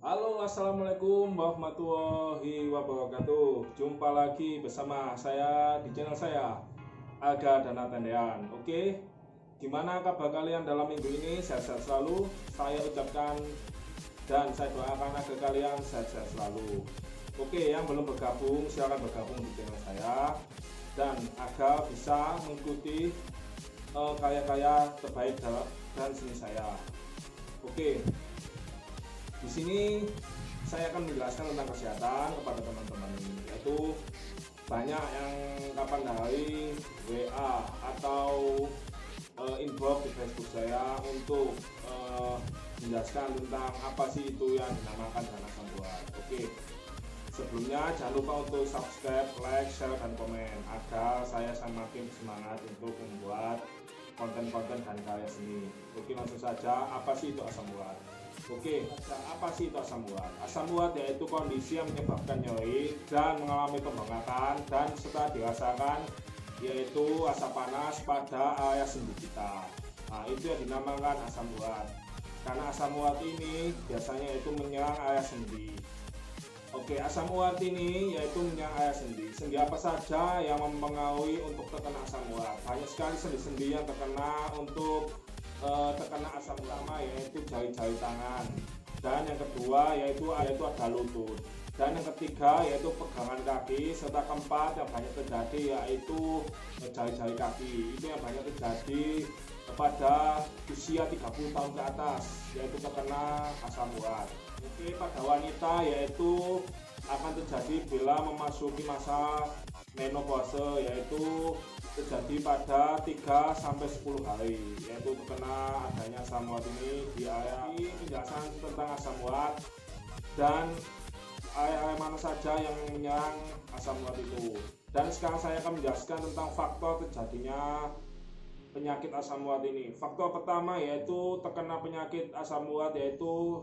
Halo, assalamualaikum warahmatullahi wabarakatuh. Jumpa lagi bersama saya di channel saya, Aga Dana Tendean. Oke, gimana kabar kalian dalam minggu ini? Sehat-sehat selalu. Saya ucapkan dan saya doakan agar kalian sehat-sehat selalu. Oke, yang belum bergabung silahkan bergabung di channel saya dan agar bisa mengikuti karya-karya terbaik dan seni saya. Oke. Di sini saya akan menjelaskan tentang kesehatan kepada teman-teman ini, yaitu banyak yang kapan hari WA atau inbox di Facebook saya untuk menjelaskan tentang apa sih itu yang dinamakan dana sambuat. Oke, sebelumnya jangan lupa untuk subscribe, like, share, dan komen agar saya semakin semangat untuk membuat konten-konten dan karya seni. Oke, langsung saja, apa sih itu asam urat? Oke, apa sih itu asam urat? Asam urat yaitu kondisi yang menyebabkan nyeri dan mengalami pembengkakan dan setelah dirasakan yaitu asap panas pada area sendi kita. Nah, itu yang dinamakan asam urat. Karena asam urat ini biasanya itu menyerang area sendi. Oke, asam urat ini yaitu menyerang area sendi. Sendi apa saja yang mempengaruhi untuk terkena asam urat? Banyak sekali sendi-sendi yang terkena terkena asam utama yaitu jari-jari tangan, dan yang kedua yaitu ada lutut, dan yang ketiga yaitu pegangan kaki, serta keempat yang banyak terjadi yaitu jari-jari kaki. Itu yang banyak terjadi pada usia 30 tahun ke atas yaitu terkena asam urat. Oke, pada wanita yaitu akan terjadi bila memasuki masa menopause, yaitu terjadi pada 3 sampai 10 hari yaitu terkena adanya asam urat ini. Di area ini penjelasan tentang asam urat dan area mana saja yang menyerang asam urat itu. Dan sekarang saya akan menjelaskan tentang faktor terjadinya penyakit asam urat ini. Faktor pertama yaitu terkena penyakit asam urat yaitu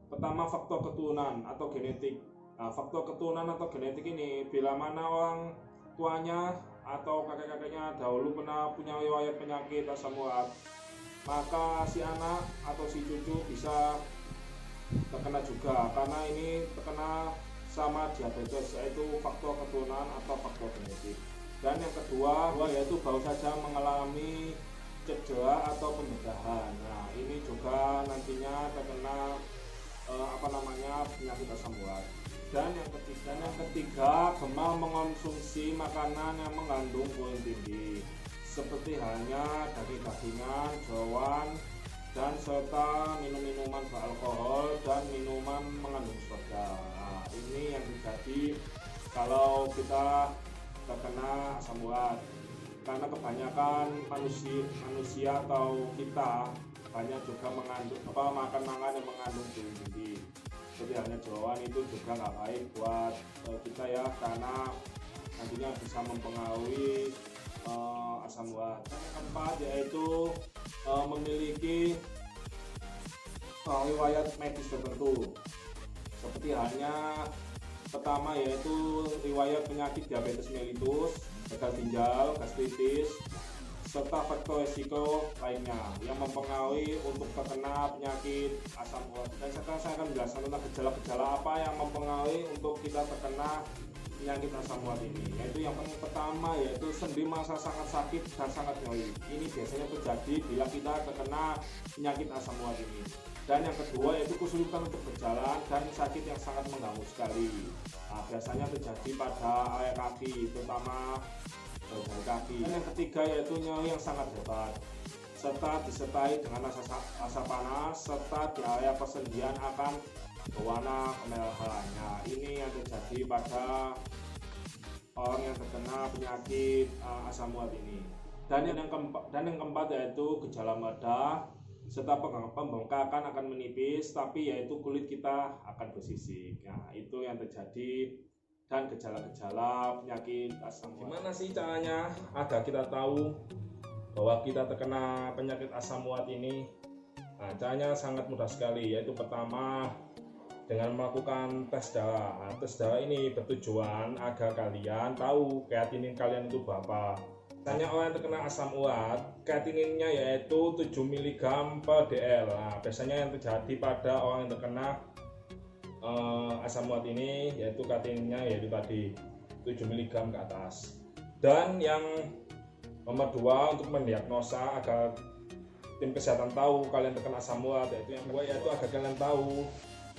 pertama faktor keturunan atau genetik. Nah, faktor keturunan atau genetik ini bila mana orang tuanya atau kakek-kakeknya dahulu pernah punya riwayat penyakit asam urat, maka si anak atau si cucu bisa terkena juga, karena ini terkena sama diabetes, yaitu faktor keturunan atau faktor genetik. Dan yang kedua yaitu baru saja mengalami cedera atau pembedahan. Nah, ini juga nantinya terkena penyakit asam urat. Dan yang ketiga gemar mengonsumsi makanan yang mengandung protein tinggi seperti halnya daging-dagingan, jeroan, dan serta minum-minuman beralkohol dan minuman mengandung soda. Nah, ini yang terjadi kalau kita terkena asam urat, karena kebanyakan manusia atau kita banyak juga makan makanan yang mengandung protein tinggi seperti halnya jeroan. Itu juga nggak baik buat kita ya, karena nantinya bisa mempengaruhi asam urat. Yang keempat yaitu memiliki riwayat medis tertentu seperti halnya pertama yaitu riwayat penyakit diabetes mellitus, gagal ginjal, gastritis, serta faktor resiko lainnya yang mempengaruhi untuk terkena penyakit asam urat. Dan sekarang saya akan menjelaskan tentang gejala-gejala apa yang mempengaruhi untuk kita terkena penyakit asam urat ini. Yaitu yang pertama yaitu sendi merasa sangat sakit dan sangat nyeri. Ini biasanya terjadi bila kita terkena penyakit asam urat ini. Dan yang kedua yaitu kesulitan untuk berjalan dan sakit yang sangat mengganggu sekali. Nah, biasanya terjadi pada area kaki, terutama jari kaki. Dan yang ketiga yaitu nyeri yang sangat hebat serta disertai dengan rasa panas, serta di area persendian akan berwarna kemerahan. Nah, ini yang terjadi pada orang yang terkena penyakit asam urat ini. Dan yang keempat yaitu gejala meledak serta pembengkakan akan menipis, tapi yaitu kulit kita akan bersisik. Nah, itu yang terjadi dan gejala-gejala penyakit asam urat. Gimana sih caranya agar kita tahu bahwa kita terkena penyakit asam urat ini? Nah, caranya sangat mudah sekali, yaitu pertama dengan melakukan tes darah. Nah, tes darah ini bertujuan agar kalian tahu kreatinin kalian itu berapa. Biasanya orang yang terkena asam urat, kreatininnya yaitu 7 mg per dl. Nah, biasanya yang terjadi pada orang yang terkena asam urat ini, yaitu kateinnya yaitu tadi 7 mg ke atas. Dan yang nomor 2 untuk mendiagnosa agar tim kesehatan tahu kalian terkena asam urat, yaitu yang kedua yaitu agar kalian tahu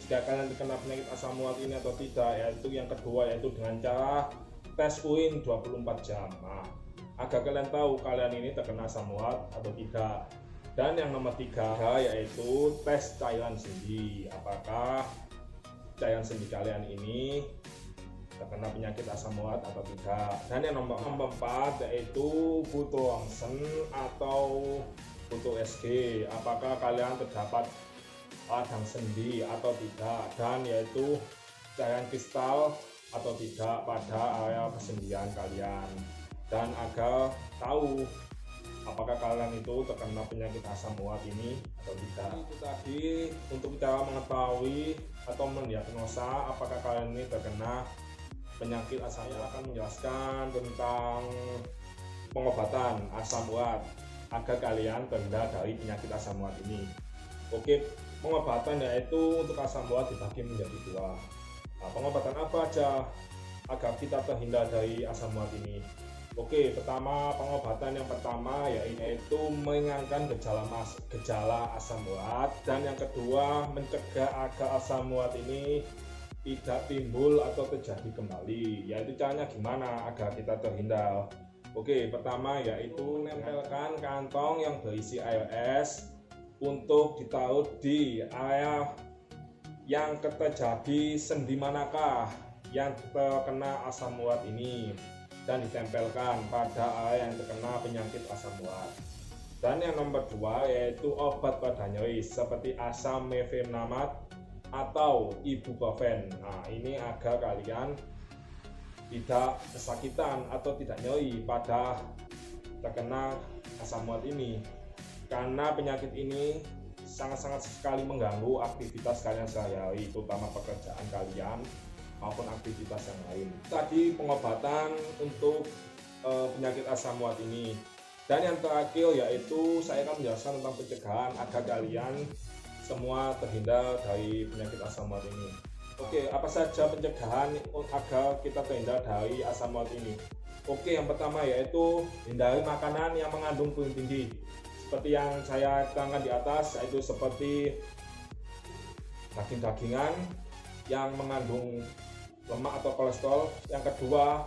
jika kalian terkena penyakit asam urat ini atau tidak, yaitu yang kedua yaitu dengan cara tes urin 24 jam. Nah, agar kalian tahu kalian ini terkena asam urat atau tidak. Dan yang nomor 3 yaitu tes cairan sendi, apakah cairan sendi kalian ini terkena penyakit asam urat atau tidak. Dan yang nomor 4 yaitu foto ronsen atau foto USG, apakah kalian terdapat radang sendi atau tidak, dan yaitu cairan kristal atau tidak pada area persendian kalian. Dan agar tahu apakah kalian itu terkena penyakit asam urat ini atau tidak. Itu tadi untuk cara mengetahui atau mendiagnosa apakah kalian ini terkena penyakit asam urat. Akan menjelaskan tentang pengobatan asam urat agar kalian terhindar dari penyakit asam urat ini. Oke, pengobatan yaitu untuk asam urat dibagi menjadi 2. Nah, pengobatan apa aja agar kita terhindar dari asam urat ini? Oke, pengobatan yang pertama yaitu meringankan gejala asam urat, dan yang kedua mencegah agar asam urat ini tidak timbul atau terjadi kembali. Yaitu caranya gimana agar kita terhindar? Oke, pertama yaitu menempelkan kantong yang berisi air es untuk ditaruh di area yang terjadi sendi manakah yang terkena asam urat ini, dan ditempelkan pada area yang terkena penyakit asam urat. Dan yang nomor 2 yaitu obat pada nyeri seperti asam mefenamic atau ibuprofen. Nah, ini agar kalian tidak kesakitan atau tidak nyeri pada terkena asam urat ini, karena penyakit ini sangat-sangat sekali mengganggu aktivitas kalian sehari-hari, terutama pekerjaan kalian maupun aktivitas yang lain. Tadi pengobatan untuk penyakit asam urat ini. Dan yang terakhir yaitu saya akan menjelaskan tentang pencegahan agar kalian semua terhindar dari penyakit asam urat ini. Oke, apa saja pencegahan agar kita terhindar dari asam urat ini? Oke, yang pertama yaitu hindari makanan yang mengandung protein tinggi. Seperti yang saya terangkan di atas, yaitu seperti daging-dagingan yang mengandung lemak atau kolesterol. Yang kedua,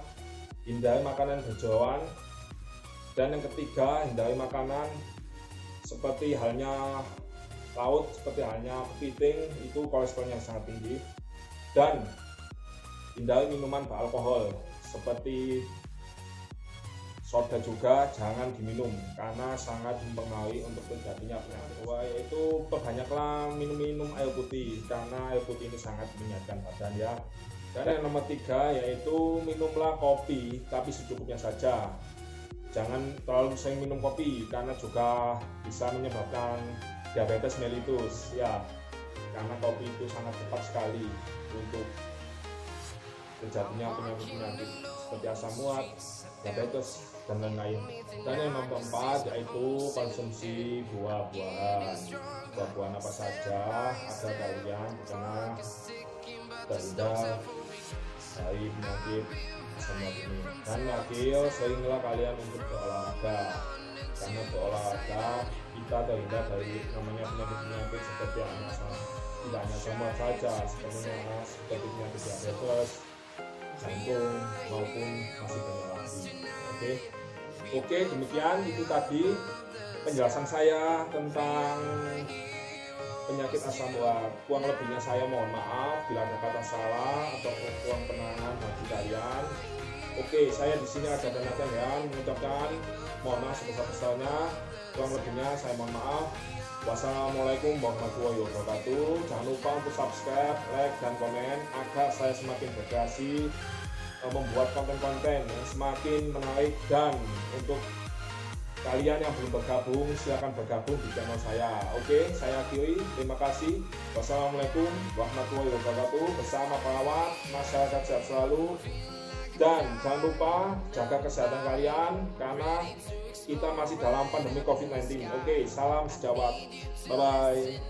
hindari makanan berjerawan. Dan yang ketiga, hindari makanan seperti halnya laut, seperti halnya kepiting, itu kolesterolnya sangat tinggi. Dan hindari minuman beralkohol seperti soda juga jangan diminum karena sangat mempengaruhi untuk terjadinya penyakit. Kedua yaitu perbanyaklah minum air putih karena air putih ini sangat menyehatkan badan ya. Dan yang nomor 3 yaitu minumlah kopi tapi secukupnya saja. Jangan terlalu sering minum kopi karena juga bisa menyebabkan diabetes mellitus ya, karena kopi itu sangat cepat sekali untuk terjadinya penyakit seperti asam urat, diabetes, dan lain-lain. Dan yang nomor 4 yaitu konsumsi buah-buahan. Buah-buahan apa saja agar kalian terhindar dari penyakit asam urat ini. Dan terakhir, seringlah kalian untuk berolahraga, karena berolahraga kita terhindar dari namanya penyakit-penyakit seperti tidak hanya asam urat saja, seperti penyakit diabetes, jantung, maupun masih banyak lagi. Oke, demikian itu tadi penjelasan saya tentang penyakit asam urat. Kurang lebihnya saya mohon maaf bila ada kata salah atau kurang penanganan bagi kalian. Oke, saya di sini ada dan mengucapkan mohon maaf sebesar-besarnya. Kurang lebihnya saya mohon maaf. Wassalamualaikum warahmatullahi wabarakatuh. Jangan lupa untuk subscribe, like, dan komen agar saya semakin berkreasi membuat konten-konten yang semakin menarik. Dan untuk kalian yang belum bergabung, silakan bergabung di channel saya. Oke, saya akhiri. Terima kasih. Wassalamualaikum warahmatullahi wabarakatuh. Bersama perawat, masyarakat sehat selalu. Dan jangan lupa jaga kesehatan kalian karena kita masih dalam pandemi COVID-19. Oke, salam sejawat. Bye-bye.